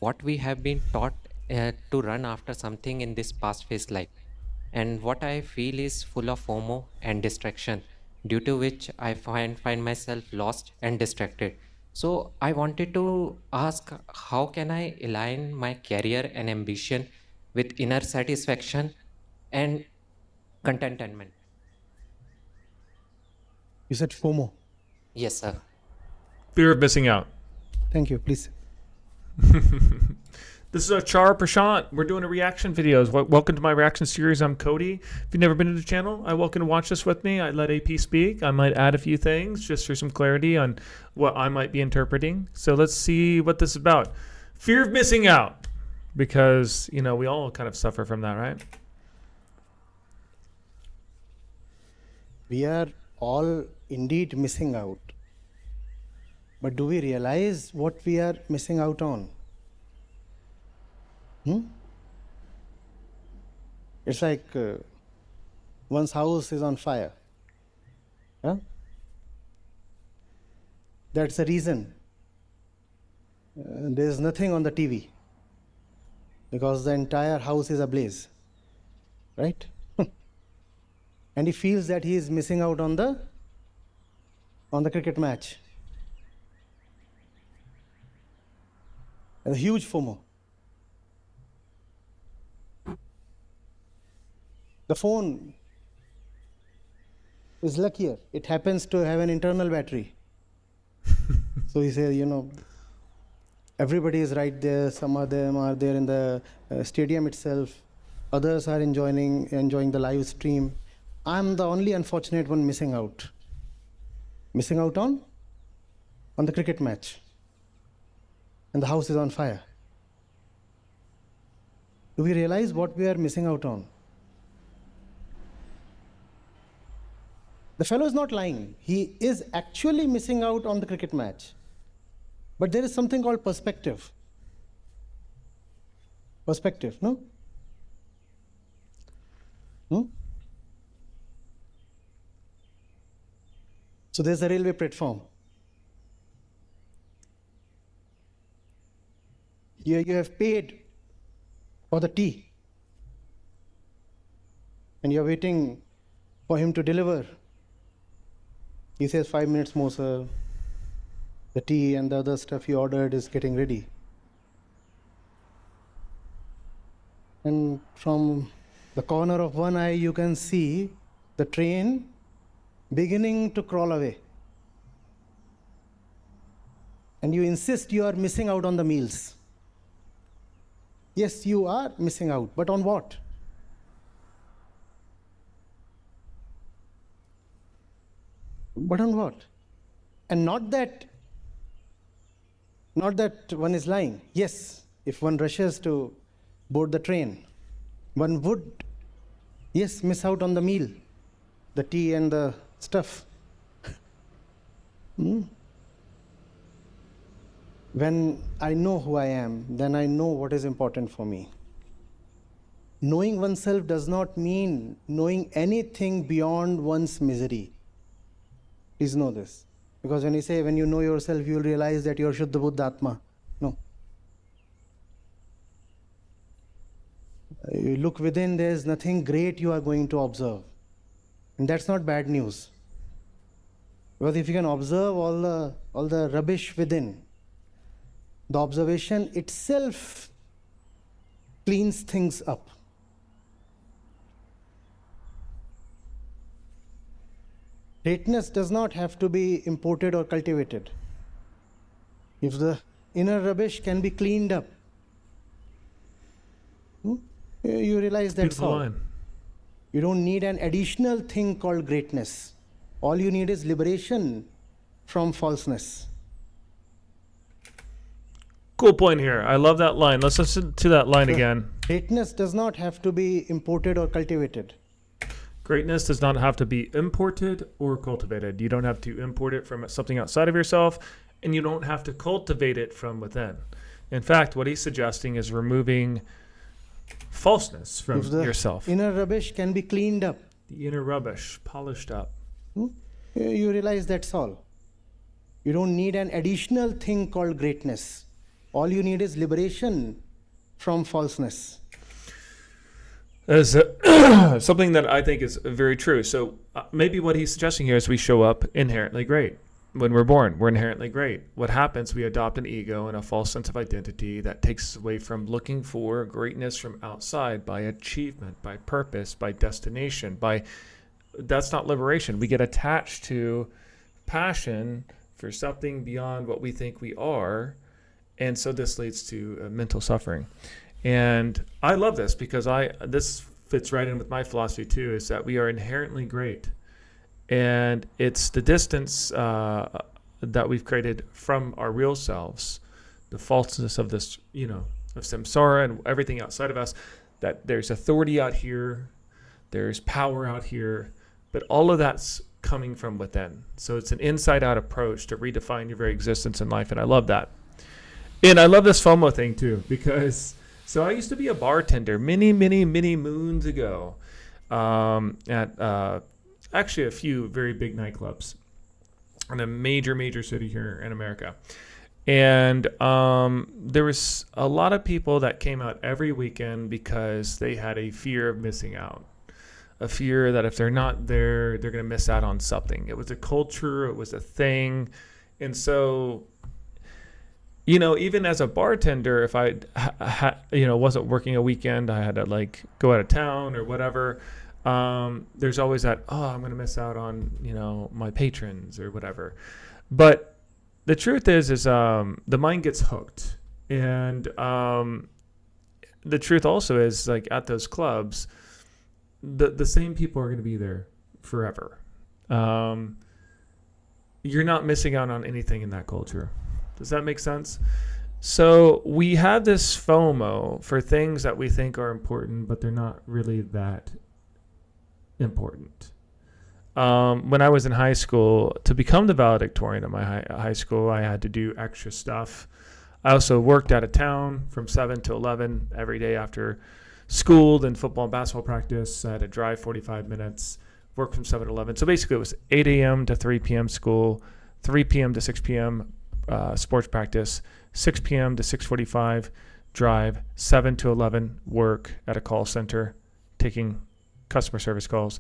what we have been taught to run after something in this past phase life. And what I feel is full of FOMO and distraction, due to which I find myself lost and distracted. So I wanted to ask, how can I align my career and ambition with inner satisfaction and contentment? You said FOMO. Yes, sir. Fear of missing out. Thank you. Please. This is Acharya Prashant. We're doing a reaction videos. Welcome to my reaction series. I'm Cody. If you've never been to the channel, I welcome to watch this with me. I let AP speak. I might add a few things just for some clarity on what I might be interpreting. So let's see what this is about. Fear of missing out. Because, you know, we all kind of suffer from that, right? We are all indeed missing out. But do we realize what we are missing out on? It's like one's house is on fire. Huh? That's the reason. There is nothing on the TV because the entire house is ablaze, right? And he feels that he is missing out on the cricket match. A huge FOMO. The phone is luckier. It happens to have an internal battery. So he says, you know, everybody is right there. Some of them are there in the stadium itself. Others are enjoying the live stream. I'm the only unfortunate one missing out. Missing out on the cricket match. And the house is on fire. Do we realize what we are missing out on? The fellow is not lying. He is actually missing out on the cricket match. But there is something called perspective. Perspective, no? So there's a railway platform. Here you have paid for the tea. And you're waiting for him to deliver. He says 5 minutes more, sir. The tea and the other stuff you ordered is getting ready. And from the corner of one eye, you can see the train beginning to crawl away. And you insist you are missing out on the meals. Yes, you are missing out, but on what? But on what? And not that one is lying. Yes, if one rushes to board the train, one would, yes, miss out on the meal, the tea and the stuff. When I know who I am, then I know what is important for me. Knowing oneself does not mean knowing anything beyond one's misery. Please know this. Because when you know yourself, you will realize that you are Shuddha Buddha Atma. No. You look within, there is nothing great you are going to observe. And that's not bad news. Because if you can observe all the rubbish within, the observation itself cleans things up. Greatness does not have to be imported or cultivated. If the inner rubbish can be cleaned up, you realize that's all. You don't need an additional thing called greatness. All you need is liberation from falseness. Cool point here. I love that line. Let's listen to that line again. Greatness does not have to be imported or cultivated. Greatness does not have to be imported or cultivated. You don't have to import it from something outside of yourself, and you don't have to cultivate it from within. In fact, what he's suggesting is removing falseness from yourself. Inner rubbish can be cleaned up. The inner rubbish, polished up. You realize that's all. You don't need an additional thing called greatness. All you need is liberation from falseness. As something that I think is very true. So maybe what he's suggesting here is we show up inherently great. When we're born, we're inherently great. What happens, we adopt an ego and a false sense of identity that takes us away from looking for greatness from outside by achievement, by purpose, by destination, that's not liberation. We get attached to passion for something beyond what we think we are. And so this leads to mental suffering. And I love this because this fits right in with my philosophy too, is that we are inherently great. And it's the distance that we've created from our real selves, the falseness of this, of samsara and everything outside of us, that there's authority out here, there's power out here, but all of that's coming from within. So it's an inside-out approach to redefine your very existence in life, and I love that. And I love this FOMO thing too, because so I used to be a bartender many, many, many moons ago at actually a few very big nightclubs in a major, major city here in America. And there was a lot of people that came out every weekend because they had a fear of missing out, a fear that if they're not there, they're going to miss out on something. It was a culture, it was a thing. And so, even as a bartender, if I, wasn't working a weekend, I had to go out of town or whatever. There's always that, I'm going to miss out on, my patrons or whatever. But the truth is the mind gets hooked. And the truth also is at those clubs, the same people are going to be there forever. You're not missing out on anything in that culture. Does that make sense? So we have this FOMO for things that we think are important, but they're not really that important. When I was in high school, to become the valedictorian at my high school, I had to do extra stuff. I also worked out of town from 7 to 11 every day after school, then football and basketball practice. I had to drive 45 minutes, work from 7 to 11. So basically it was 8 a.m. to 3 p.m. school, 3 p.m. to 6 p.m. Sports practice, 6 p.m. to 6:45 drive, 7 to 11 work at a call center, taking customer service calls,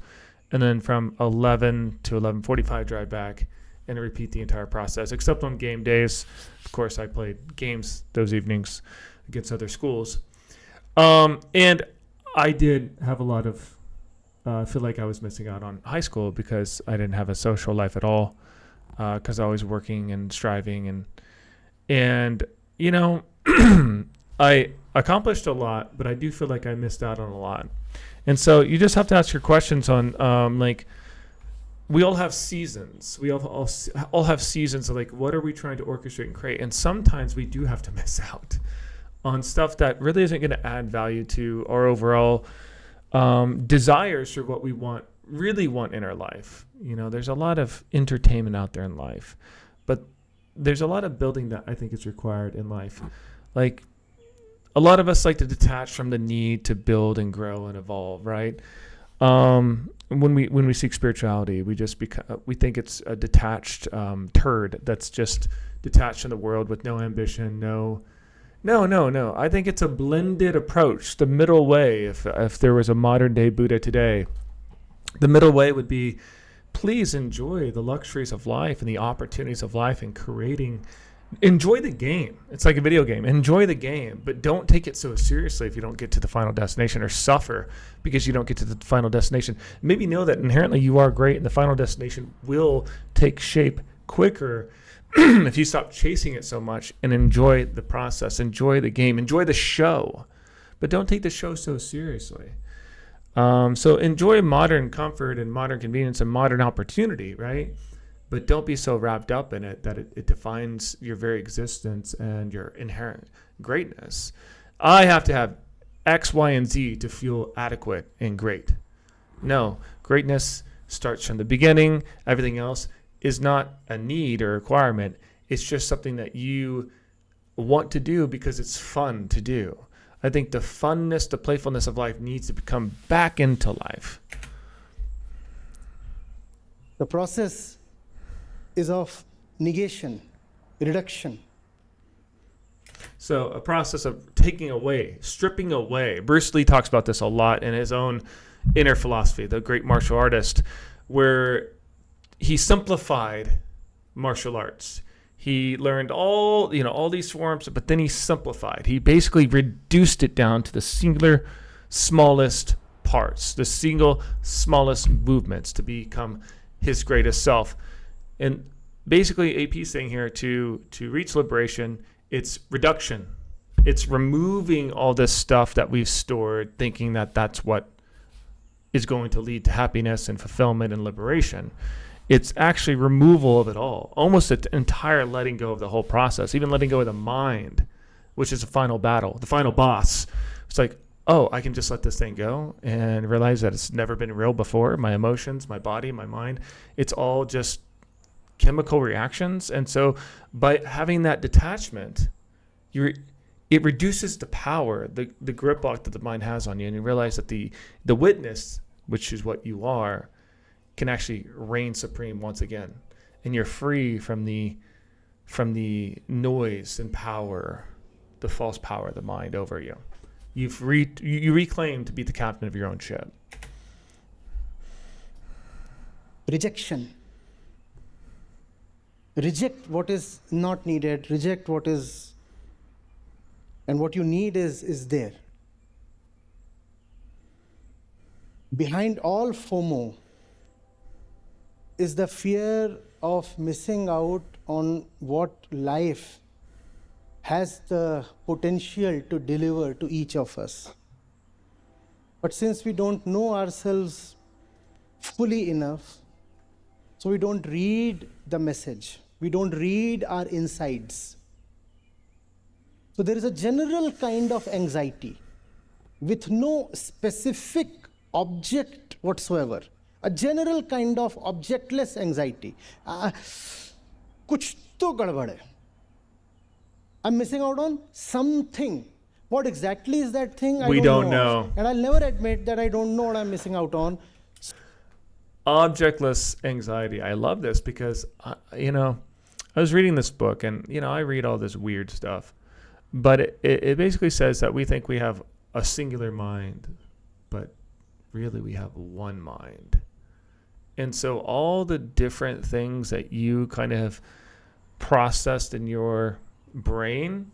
and then from 11 to 11:45 drive back and repeat the entire process, except on game days. Of course, I played games those evenings against other schools. And I did have a lot of, feel like I was missing out on high school because I didn't have a social life at all, because I was working and striving and I accomplished a lot, but I do feel like I missed out on a lot. And so you just have to ask your questions on, we all have seasons. We all have seasons of what are we trying to orchestrate and create? And sometimes we do have to miss out on stuff that really isn't going to add value to our overall desires for what we really want in our life. There's a lot of entertainment out there in life, but there's a lot of building that I think is required in life. A lot of us like to detach from the need to build and grow and evolve, right? When we seek spirituality, we think it's a detached turd that's just detached from the world with no ambition, no. I think it's a blended approach, the middle way. If there was a modern day Buddha today, the middle way would be, please enjoy the luxuries of life and the opportunities of life and enjoy the game. It's like a video game. Enjoy the game, but don't take it so seriously if you don't get to the final destination, or suffer because you don't get to the final destination. Maybe know that inherently you are great and the final destination will take shape quicker if you stop chasing it so much and enjoy the process, enjoy the game, enjoy the show, but don't take the show so seriously. So enjoy modern comfort and modern convenience and modern opportunity, right? But don't be so wrapped up in it that it defines your very existence and your inherent greatness. I have to have X, Y, and Z to feel adequate and great. No, greatness starts from the beginning. Everything else is not a need or requirement. It's just something that you want to do because it's fun to do. I think the funness, the playfulness of life needs to come back into life. The process is of negation, reduction. So a process of taking away, stripping away. Bruce Lee talks about this a lot in his own Inner Philosophy, the great martial artist, where he simplified martial arts. He learned all these forms, but then he simplified. He basically reduced it down to the singular smallest parts, the single smallest movements to become his greatest self. And basically AP's saying here to reach liberation, it's reduction. It's removing all this stuff that we've stored, thinking that that's what is going to lead to happiness and fulfillment and liberation. It's actually removal of it all, almost an entire letting go of the whole process, even letting go of the mind, which is the final battle, the final boss. It's like, oh, I can just let this thing go and realize that it's never been real before. My emotions, my body, my mind, it's all just chemical reactions. And so by having that detachment, it reduces the power, the grip lock that the mind has on you, and you realize that the witness, which is what you are, can actually reign supreme once again, and you're free from the noise and power, the false power of the mind over you. You reclaim to be the captain of your own ship. Rejection. Reject what is not needed. Reject what is, and what you need is there. Behind all FOMO is the fear of missing out on what life has the potential to deliver to each of us. But since we don't know ourselves fully enough, so we don't read the message, we don't read our insides. So there is a general kind of anxiety with no specific object whatsoever. A general kind of objectless anxiety. Kuch to gadbad hai. I'm missing out on something. What exactly is that thing? We don't know. And I'll never admit that I don't know what I'm missing out on. Objectless anxiety. I love this because, I was reading this book, and, I read all this weird stuff. But it basically says that we think we have a singular mind, but really we have one mind. And so all the different things that you kind of processed in your brain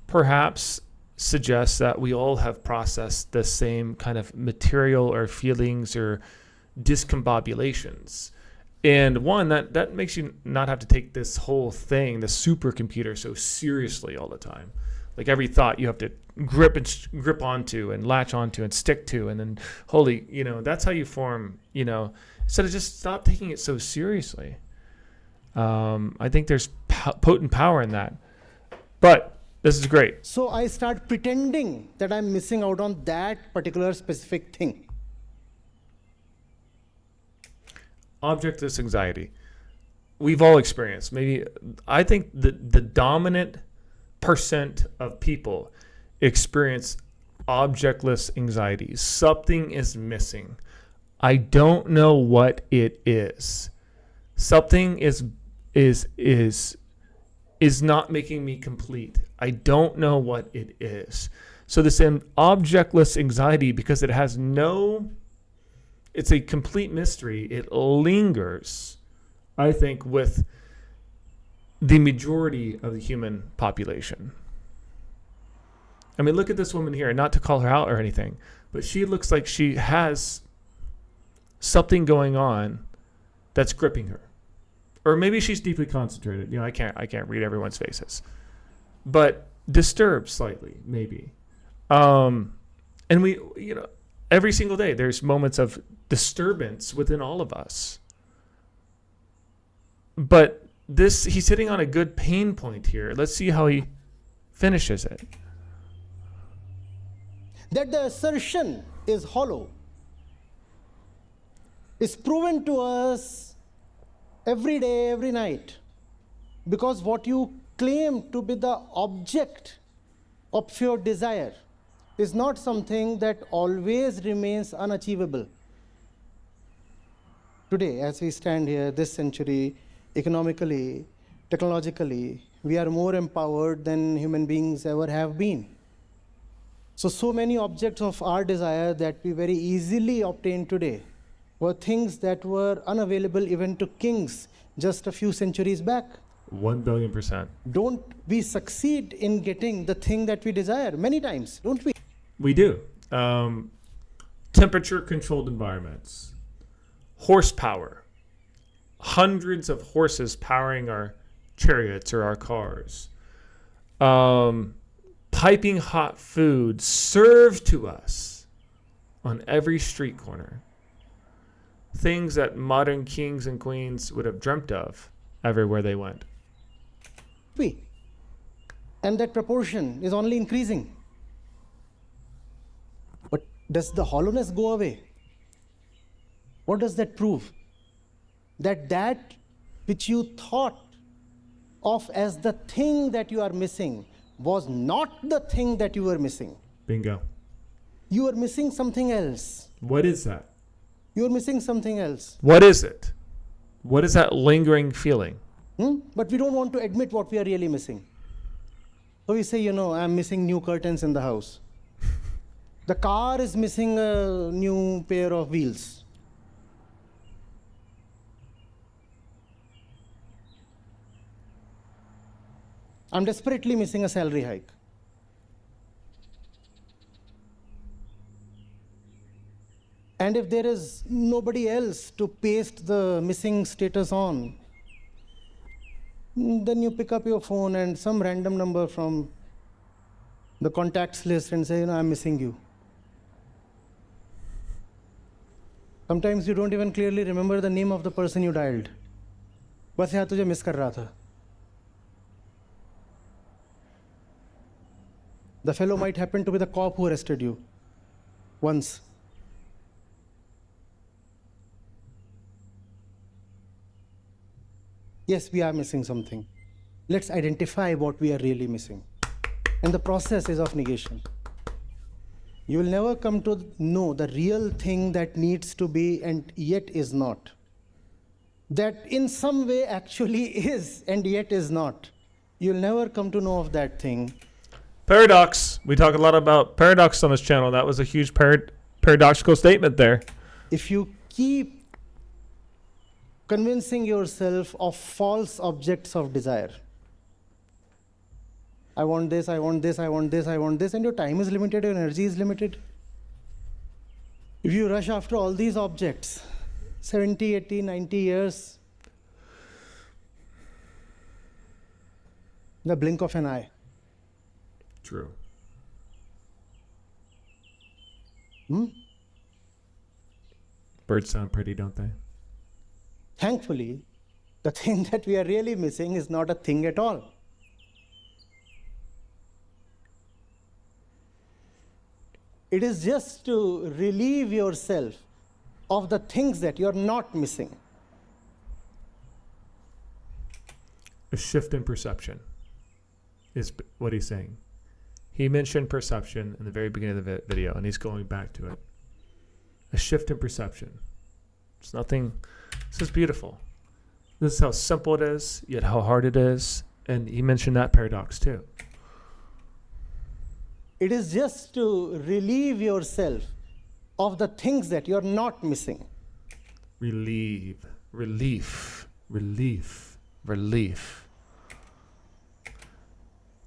perhaps suggests that we all have processed the same kind of material or feelings or discombobulations. And one, that makes you not have to take this whole thing, the supercomputer, so seriously all the time. Like every thought you have to grip onto and latch onto and stick to, and then that's how you form, instead of just stop taking it so seriously. I think there's potent power in that. But this is great. So I start pretending that I'm missing out on that particular specific thing. Objectless anxiety. We've all experienced. Maybe I think the dominant percent of people experience objectless anxiety. Something is missing. I don't know what it is. Something is not making me complete. I don't know what it is. So this objectless anxiety, because it's a complete mystery. It lingers, I think, with the majority of the human population. I mean, look at this woman here, not to call her out or anything, but she looks like she has something going on that's gripping her. Or maybe she's deeply concentrated. I can't read everyone's faces. But disturbed slightly, maybe. And we, every single day there's moments of disturbance within all of us. But he's hitting on a good pain point here. Let's see how he finishes it. That the assertion is hollow is proven to us every day, every night. Because what you claim to be the object of your desire is not something that always remains unachievable. Today, as we stand here, this century, economically, technologically, we are more empowered than human beings ever have been. So many objects of our desire that we very easily obtain today were things that were unavailable even to kings just a few centuries back. 1,000,000,000%. Don't we succeed in getting the thing that we desire many times, don't we? We do. Temperature controlled environments, horsepower, hundreds of horses powering our chariots or our cars, piping hot food served to us on every street corner, things that modern kings and queens would have dreamt of everywhere they went. And that proportion is only increasing. But does the hollowness go away? What does that prove? That which you thought of as the thing that you are missing was not the thing that you were missing. Bingo. You were missing something else. What is that? You were missing something else. What is it? What is that lingering feeling? But we don't want to admit what we are really missing. So we say, I'm missing new curtains in the house. The car is missing a new pair of wheels. I'm desperately missing a salary hike. And if there is nobody else to paste the missing status on, then you pick up your phone and some random number from the contacts list and say, I'm missing you. Sometimes you don't even clearly remember the name of the person you dialed. बस यहाँ तुझे miss कर रहा था. The fellow might happen to be the cop who arrested you once. Yes, we are missing something. Let's identify what we are really missing. And the process is of negation. You will never come to know the real thing that needs to be and yet is not. That in some way actually is and yet is not. You'll never come to know of that thing. Paradox. We talk a lot about paradox on this channel. That was a huge paradoxical statement there. If you keep convincing yourself of false objects of desire, I want this, I want this, I want this, I want this, and your time is limited, your energy is limited. If you rush after all these objects, 70, 80, 90 years, the blink of an eye. True. Birds sound pretty, don't they? Thankfully, the thing that we are really missing is not a thing at all. It is just to relieve yourself of the things that you're not missing. A shift in perception is what he's saying. He mentioned perception in the very beginning of the video, and he's going back to it. A shift in perception. It's nothing. This is beautiful. This is how simple it is, yet how hard it is. And he mentioned that paradox too. It is just to relieve yourself of the things that you're not missing. Relief, relief, relief, relief.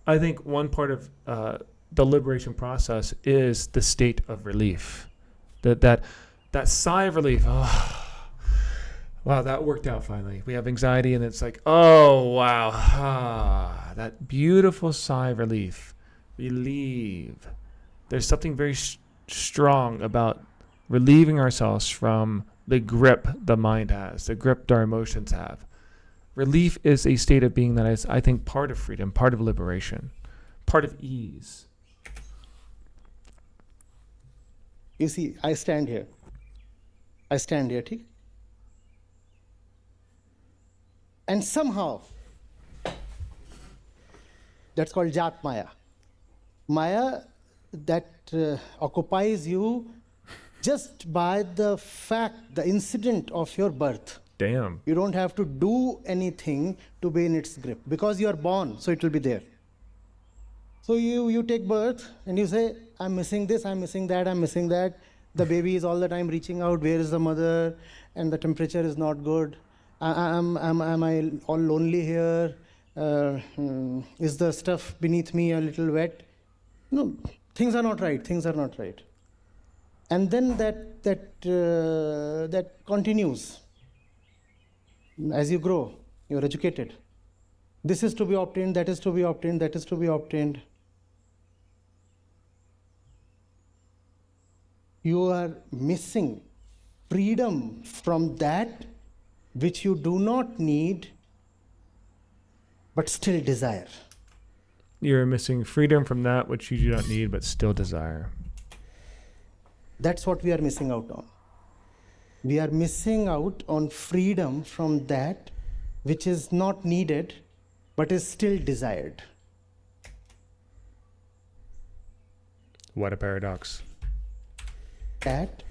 I think one part of the liberation process is the state of relief. That sigh of relief. Oh, wow, that worked out finally. We have anxiety and it's like, oh, wow. Ah, that beautiful sigh of relief. Relieve. There's something very strong about relieving ourselves from the grip the mind has, the grip our emotions have. Relief is a state of being that is, I think, part of freedom, part of liberation, part of ease. You see, I stand here. ठीक? And somehow, that's called Jat Maya. Maya that occupies you just by the fact, the incident of your birth. Damn. You don't have to do anything to be in its grip because you are born, so it will be there. So you take birth and you say, I'm missing this, I'm missing that, I'm missing that. The baby is all the time reaching out, where is the mother? And the temperature is not good. Am I all lonely here? Is the stuff beneath me a little wet? No, things are not right, things are not right. And then that continues. As you grow, you're educated. This is to be obtained, that is to be obtained, that is to be obtained. You are missing freedom from that which you do not need but still desire. You're missing freedom from that which you do not need but still desire. That's what we are missing out on. We are missing out on freedom from that which is not needed but is still desired. What a paradox. That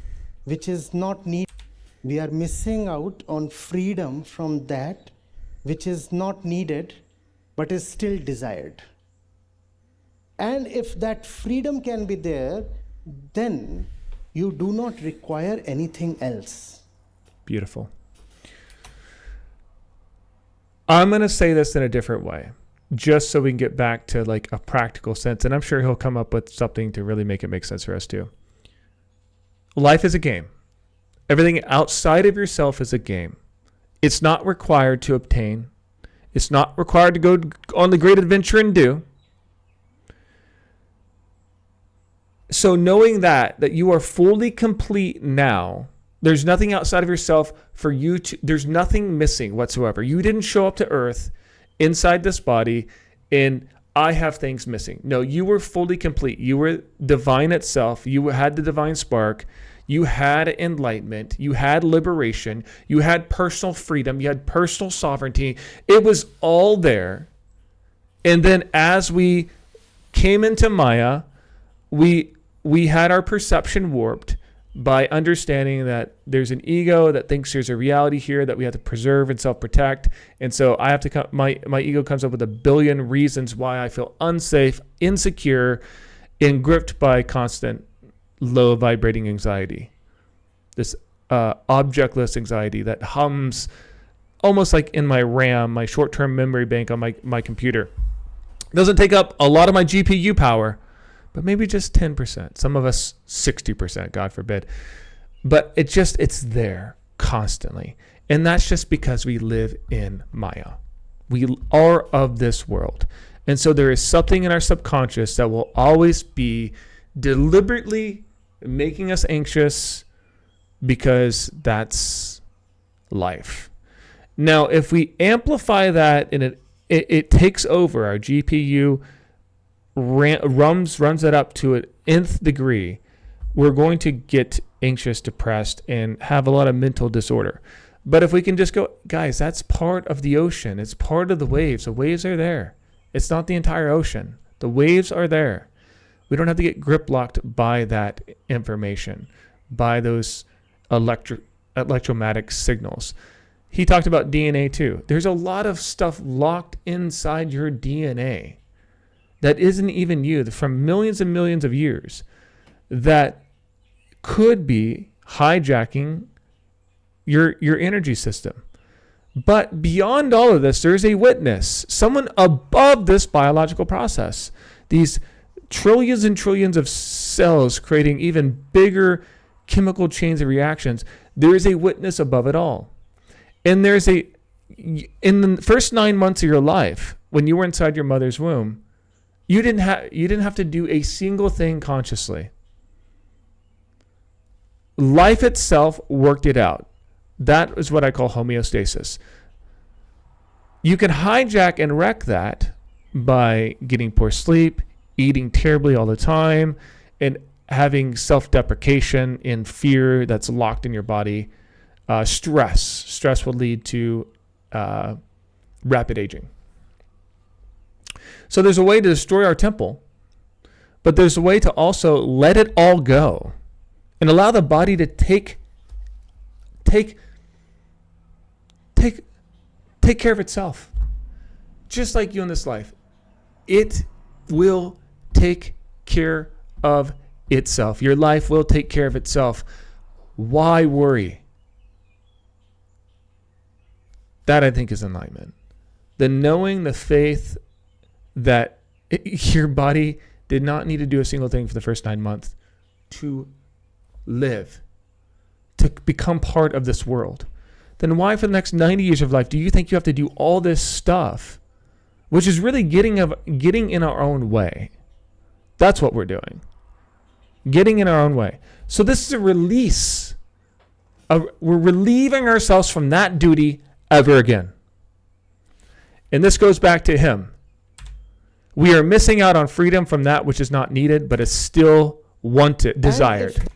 which is not needed. We are missing out on freedom from that which is not needed but is still desired. And if that freedom can be there, then you do not require anything else. Beautiful. I'm going to say this in a different way, just so we can get back to like a practical sense. And I'm sure he'll come up with something to really make it make sense for us too. Life is a game. Everything outside of yourself is a game. It's not required to obtain. It's not required to go on the great adventure and do. So knowing that you are fully complete now, there's nothing outside of yourself for you to, there's nothing missing whatsoever. You didn't show up to earth inside this body and I have things missing. No, you were fully complete. You were divine itself. You had the divine spark. You had enlightenment. You had liberation. You had personal freedom. You had personal sovereignty. It was all there. And then as we came into Maya, we had our perception warped by understanding that there's an ego that thinks there's a reality here that we have to preserve and self-protect. And so I have to come, my ego comes up with a billion reasons why I feel unsafe, insecure, and gripped by constant low vibrating anxiety. This objectless anxiety that hums almost like in my RAM, my short-term memory bank on my computer. It doesn't take up a lot of my GPU power, but maybe just 10%. Some of us 60%, God forbid. But it's there constantly. And that's just because we live in Maya. We are of this world. And so there is something in our subconscious that will always be deliberately making us anxious because that's life. Now, if we amplify that and it takes over our GPU, runs it up to an nth degree, we're going to get anxious, depressed, and have a lot of mental disorder. But if we can just go, guys, that's part of the ocean. It's part of the waves. The waves are there. It's not the entire ocean. The waves are there. We don't have to get grip locked by that information, by those electromagnetic signals. He talked about DNA too. There's a lot of stuff locked inside your DNA that isn't even you, from millions and millions of years, that could be hijacking your energy system. But beyond all of this, there's a witness, someone above this biological process. These trillions and trillions of cells creating even bigger chemical chains of reactions. There is a witness above it all. And in the first 9 months of your life, when you were inside your mother's womb, you didn't have to do a single thing consciously. Life itself worked it out. That is what I call homeostasis. You can hijack and wreck that by getting poor sleep, eating terribly all the time, and having self-deprecation and fear that's locked in your body. Stress will lead to rapid aging. So there's a way to destroy our temple, but there's a way to also let it all go. And allow the body to take take care of itself. Just like you in this life. It will take care of itself. Your life will take care of itself. Why worry? That, I think, is enlightenment. The knowing, the faith that your body did not need to do a single thing for the first 9 months to live, to become part of this world. Then why for the next 90 years of life do you think you have to do all this stuff, which is really getting in our own way? That's what we're doing. Getting in our own way. So this is a release. We're relieving ourselves from that duty ever again. And this goes back to him. We are missing out on freedom from that which is not needed, but is still wanted, desired.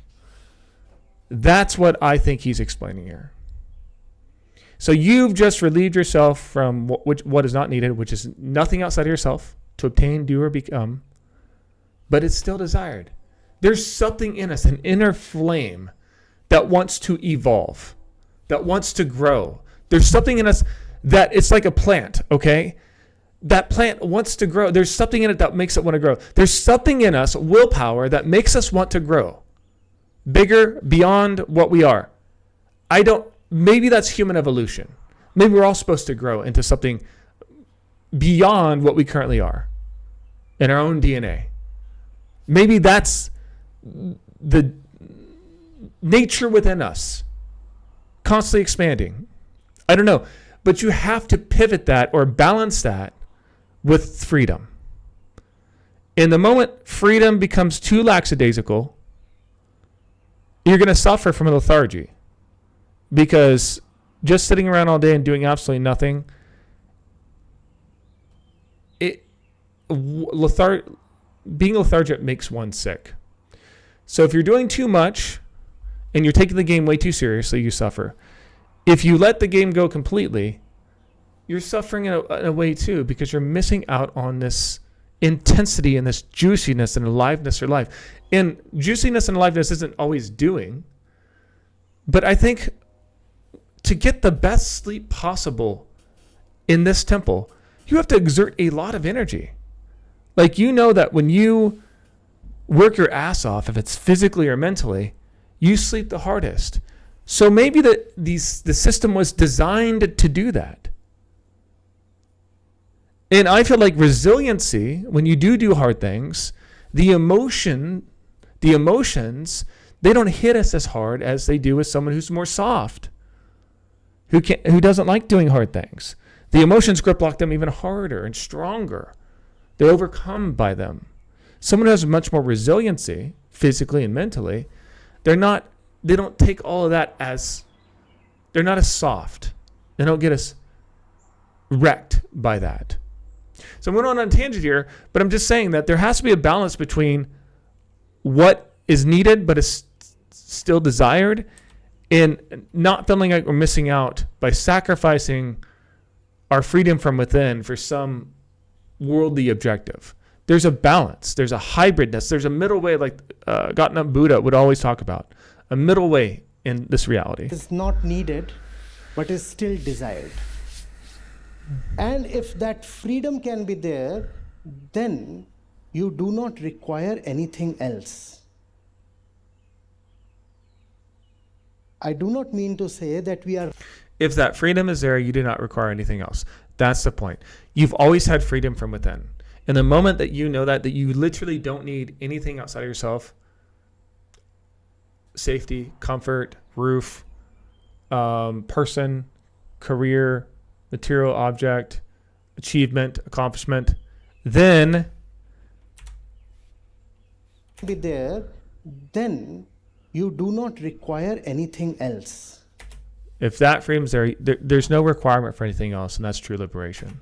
That's what I think he's explaining here. So you've just relieved yourself from what is not needed, which is nothing outside of yourself to obtain, do, or become, but it's still desired. There's something in us, an inner flame that wants to evolve, that wants to grow. There's something in us that it's like a plant, okay? That plant wants to grow. There's something in it that makes it want to grow. There's something in us, willpower, that makes us want to grow. Bigger, beyond what we are. Maybe that's human evolution. Maybe we're all supposed to grow into something beyond what we currently are in our own DNA. Maybe that's the nature within us, constantly expanding. I don't know. But you have to pivot that or balance that with freedom. In the moment freedom becomes too lackadaisical, you're going to suffer from lethargy. Because just sitting around all day and doing absolutely nothing, being lethargic makes one sick. So if you're doing too much and you're taking the game way too seriously, you suffer. If you let the game go completely, you're suffering in a way too, because you're missing out on this intensity and this juiciness and aliveness of life. And juiciness and aliveness isn't always doing, but I think to get the best sleep possible in this temple, you have to exert a lot of energy. Like, you know that when you work your ass off, if it's physically or mentally, you sleep the hardest. So maybe the system was designed to do that. And I feel like resiliency, when you do hard things, the emotions, they don't hit us as hard as they do with someone who's more soft, who doesn't like doing hard things. The emotions grip lock them even harder and stronger. They're overcome by them. Someone who has much more resiliency, physically and mentally, they don't take all of that they're not as soft. They don't get as wrecked by that. So I'm going on a tangent here, but I'm just saying that there has to be a balance between what is needed but is still desired, and not feeling like we're missing out by sacrificing our freedom from within for some worldly objective. There's a balance. There's a hybridness. There's a middle way, like Gautama Buddha would always talk about. A middle way in this reality. It's not needed, but is still desired. And if that freedom can be there, then you do not require anything else. I do not mean to say that we are... If that freedom is there, you do not require anything else. That's the point. You've always had freedom from within. In the moment that you know that you literally don't need anything outside of yourself, safety, comfort, roof, person, career, material object, achievement, accomplishment, then be there, then you do not require anything else. If that freedom's there, there's no requirement for anything else, and that's true liberation.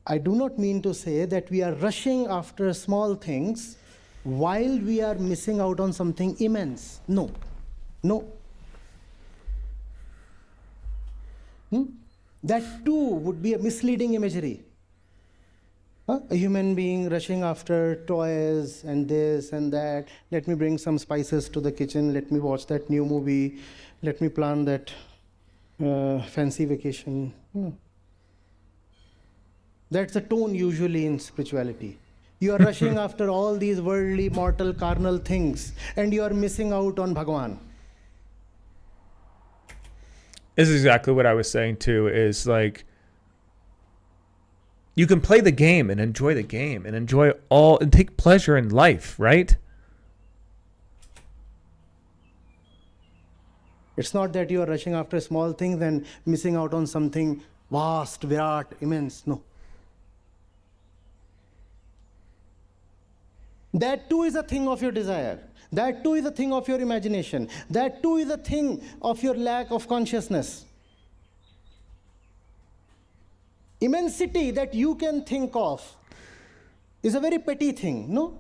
I do not mean to say that we are rushing after small things while we are missing out on something immense. No. That too would be a misleading imagery. A human being rushing after toys and this and that. Let me bring some spices to the kitchen. Let me watch that new movie. Let me plan that fancy vacation. That's the tone usually in spirituality. You are rushing after all these worldly, mortal, carnal things, and you are missing out on Bhagwan. This is exactly what I was saying too, is like, you can play the game and enjoy the game and enjoy all and take pleasure in life, right? It's not that you are rushing after small things and missing out on something vast, virat, immense. No. That too is a thing of your desire. That too is a thing of your imagination. That too is a thing of your lack of consciousness. Immensity that you can think of is a very petty thing, no?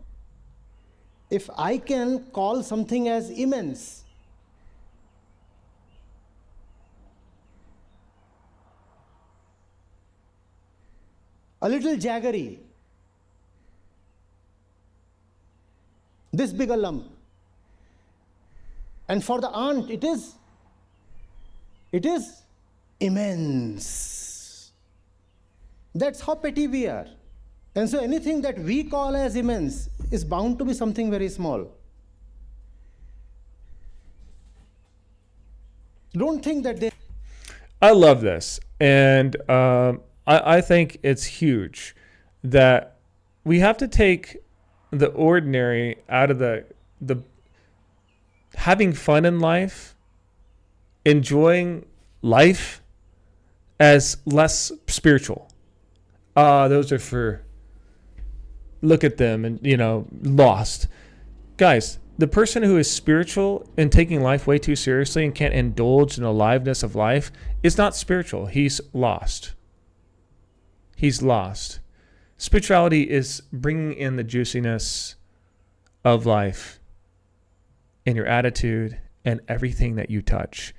If I can call something as immense, a little jaggery, this big a lump, and for the ant it is immense. That's how petty we are. And so anything that we call as immense is bound to be something very small. Don't think that they... I love this. And I think it's huge that we have to take the ordinary out of the having fun in life, enjoying life as less spiritual. Those are for, look at them and, lost. Guys, the person who is spiritual and taking life way too seriously and can't indulge in the aliveness of life is not spiritual. He's lost. He's lost. Spirituality is bringing in the juiciness of life in your attitude and everything that you touch,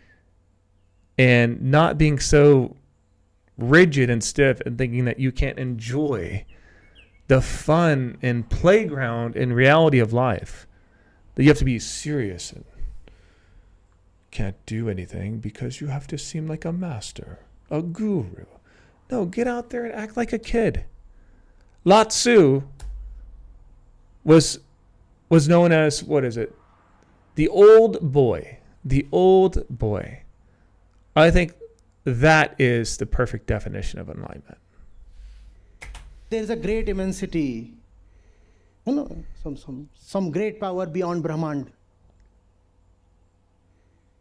and not being so rigid and stiff and thinking that you can't enjoy the fun and playground and reality of life. That you have to be serious and can't do anything because you have to seem like a master, a guru. No, get out there and act like a kid. Lao Tzu was known as, what is it? The old boy. The old boy. I think that is the perfect definition of enlightenment. There is a great immensity, some great power beyond Brahman.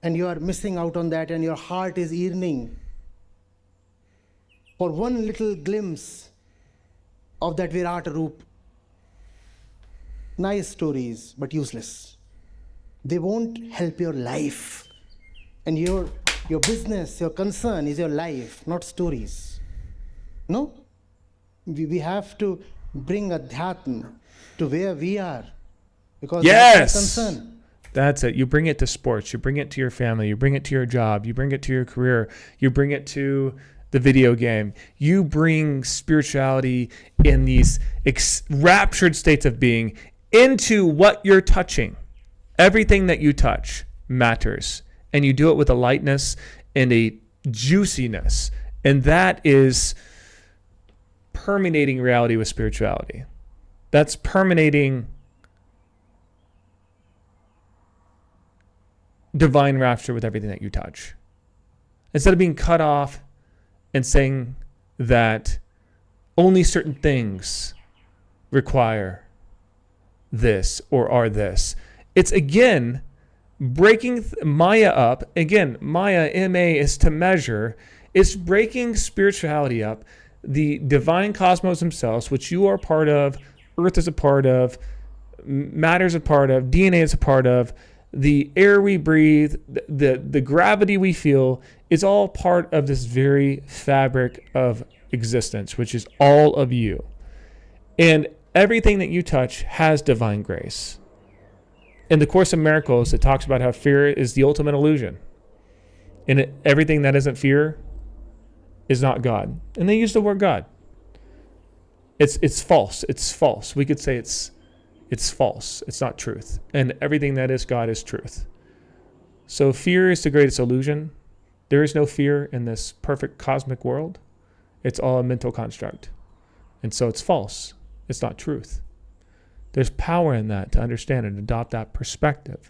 And you are missing out on that, and your heart is yearning for one little glimpse of that Virat Roop. Nice stories, but useless. They won't help your life. And your business, your concern is your life, not stories. No? We have to bring Adhyatma to where we are. Because yes! That's our concern. That's it. You bring it to sports. You bring it to your family. You bring it to your job. You bring it to your career. You bring it to the video game. You bring spirituality in these raptured states of being into what you're touching. Everything that you touch matters. And you do it with a lightness and a juiciness. And that is permeating reality with spirituality. That's permeating divine rapture with everything that you touch. Instead of being cut off and saying that only certain things require this or are this. It's again breaking Maya up. Again, Maya, M-A, is to measure. It's breaking spirituality up. The divine cosmos themselves, which you are part of, Earth is a part of, matter is a part of, DNA is a part of, the air we breathe, the gravity we feel, is all part of this very fabric of existence, which is all of you. And everything that you touch has divine grace. In the Course in Miracles, it talks about how fear is the ultimate illusion. And everything that isn't fear is not God. And they use the word God. It's false. It's false. We could say it's false. It's not truth. And everything that is God is truth. So fear is the greatest illusion. There is no fear in this perfect cosmic world. It's all a mental construct. And so it's false. It's not truth. There's power in that to understand and adopt that perspective.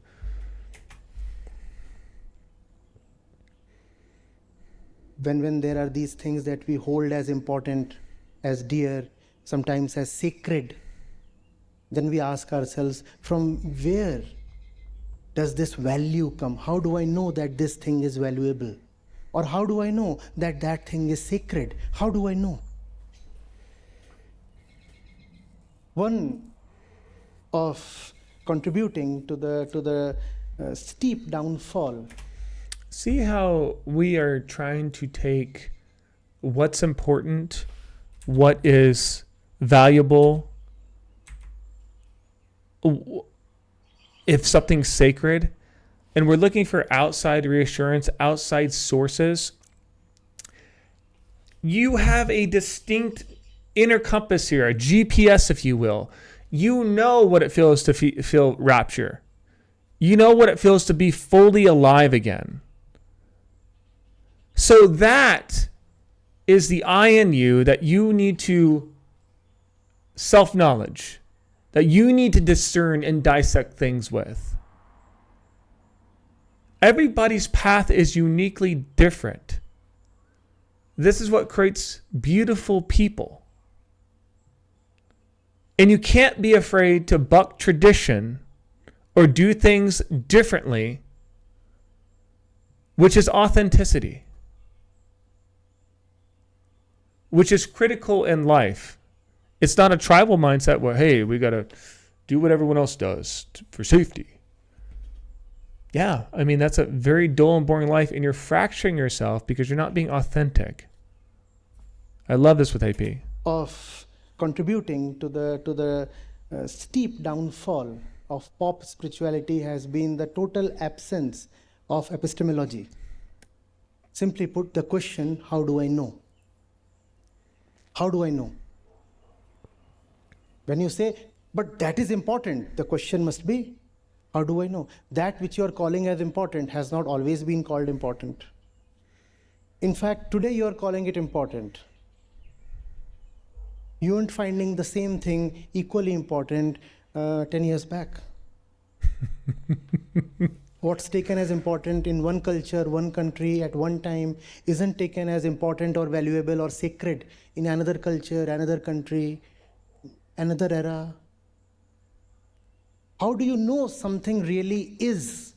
When there are these things that we hold as important, as dear, sometimes as sacred, then we ask ourselves, from where does this value come? How do I know that this thing is valuable? Or how do I know that that thing is sacred? How do I know? One of contributing to the steep downfall. See how we are trying to take what's important, what is valuable, if something's sacred, and we're looking for outside reassurance, outside sources. You have a distinct inner compass here, a GPS, if you will. You know what it feels to feel rapture. You know what it feels to be fully alive again. So that is the I in you that you need to self-knowledge, that you need to discern and dissect things with. Everybody's path is uniquely different. This is what creates beautiful people. And you can't be afraid to buck tradition or do things differently, which is authenticity, which is critical in life. It's not a tribal mindset where, hey, we got to do what everyone else does for safety. Yeah, I mean, that's a very dull and boring life, and you're fracturing yourself because you're not being authentic. I love this with AP. Of contributing to the steep downfall of pop spirituality has been the total absence of epistemology. Simply put, the question, how do I know? How do I know? When you say, but that is important, the question must be, how do I know? That which you are calling as important has not always been called important. In fact, today you are calling it important. You aren't finding the same thing equally important 10 years back. What's taken as important in one culture, one country at one time isn't taken as important or valuable or sacred in another culture, another country, another era. How do you know something really is?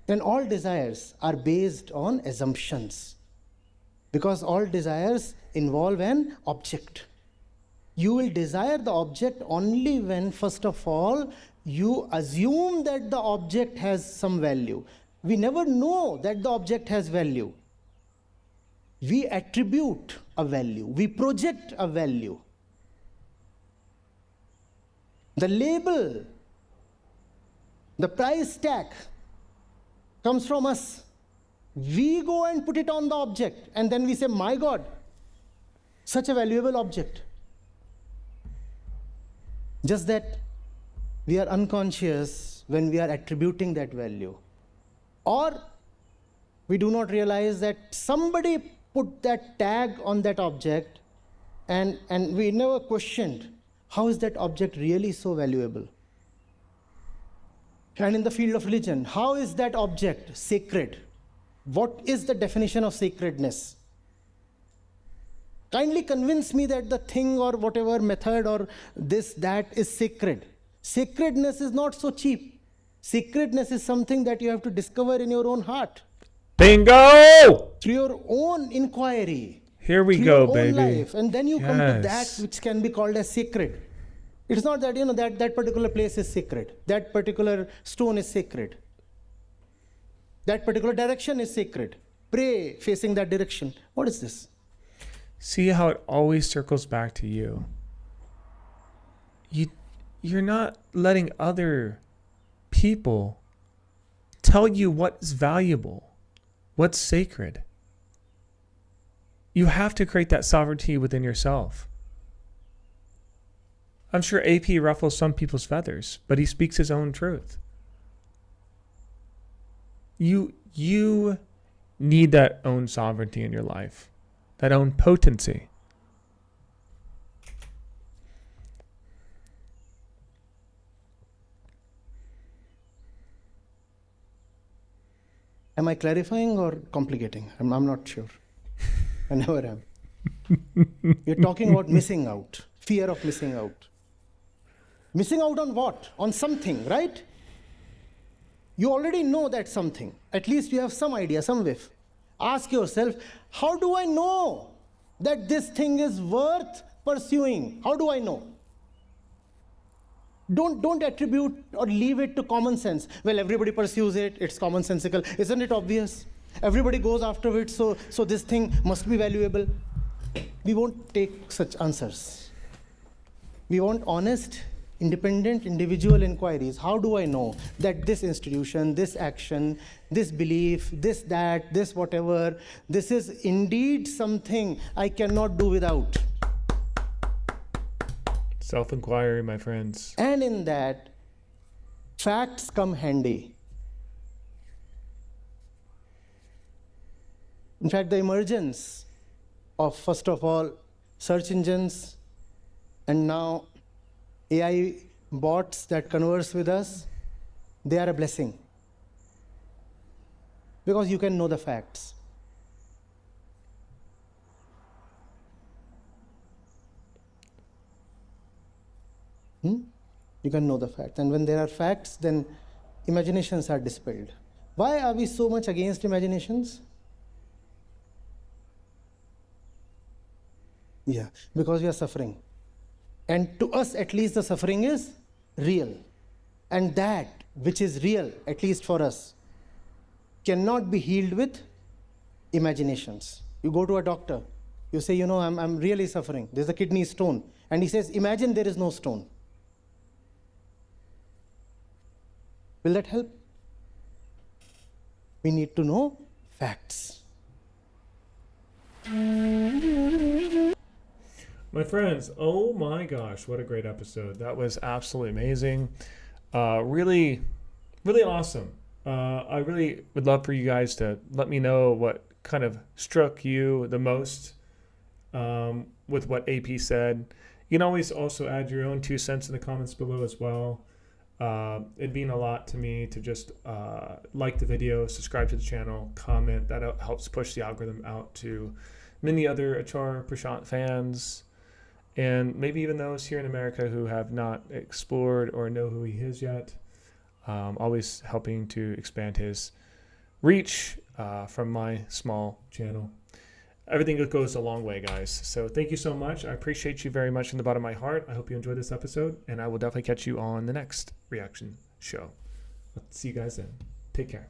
Then all desires are based on assumptions, because all desires involve an object. You will desire the object only when, first of all, you assume that the object has some value. We never know that the object has value. We attribute a value. We project a value. The label, the price tag comes from us. We go and put it on the object, and then we say, my God, such a valuable object. Just that we are unconscious when we are attributing that value. Or we do not realize that somebody put that tag on that object, and we never questioned, how is that object really so valuable? And in the field of religion, how is that object sacred? What is the definition of sacredness? Kindly convince me that the thing or whatever method or this, that is sacred. Sacredness is not so cheap. Sacredness is something that you have to discover in your own heart. Bingo! Through your own inquiry. Here we through go, your own baby. life, and then you come to that Yes. which can be called as sacred. It's not that, that particular place is sacred. That particular stone is sacred. That particular direction is sacred. Pray facing that direction. What is this? See how it always circles back to you. You're not letting other people tell you what's valuable, what's sacred. You have to create that sovereignty within yourself. I'm sure AP ruffles some people's feathers, but he speaks his own truth. You need that own sovereignty in your life, that own potency. Am I clarifying or complicating? I'm not sure. I never am. You're talking about missing out, fear of missing out. Missing out on what? On something, right? You already know that something. At least you have some idea, some whiff. Ask yourself, how do I know that this thing is worth pursuing? How do I know? Don't attribute or leave it to common sense. Well, everybody pursues it, it's commonsensical. Isn't it obvious? Everybody goes after it, so this thing must be valuable. We won't take such answers. We want honest, independent, individual inquiries. How do I know that this institution, this action, this belief, this that, this whatever, this is indeed something I cannot do without? Self-inquiry, my friends. And in that, facts come handy. In fact, the emergence of, first of all, search engines, and now AI bots that converse with us, they are a blessing. Because you can know the facts. You can know the facts. And when there are facts, then imaginations are dispelled. Why are we so much against imaginations? Yeah, because we are suffering. And to us, at least, the suffering is real. And that which is real, at least for us, cannot be healed with imaginations. You go to a doctor, you say, I'm really suffering. There's a kidney stone. And he says, imagine there is no stone. Will that help? We need to know facts. My friends, oh my gosh, what a great episode. That was absolutely amazing. Really, really awesome. I really would love for you guys to let me know what kind of struck you the most with what AP said. You can always also add your own 2 cents in the comments below as well. It'd mean a lot to me to just like the video, subscribe to the channel, comment. That helps push the algorithm out to many other Acharya Prashant fans, and maybe even those here in America who have not explored or know who he is yet. Always helping to expand his reach from my small channel. Everything goes a long way, guys. So thank you so much. I appreciate you very much from the bottom of my heart. I hope you enjoyed this episode, and I will definitely catch you on the next reaction show. Let's see you guys then. Take care.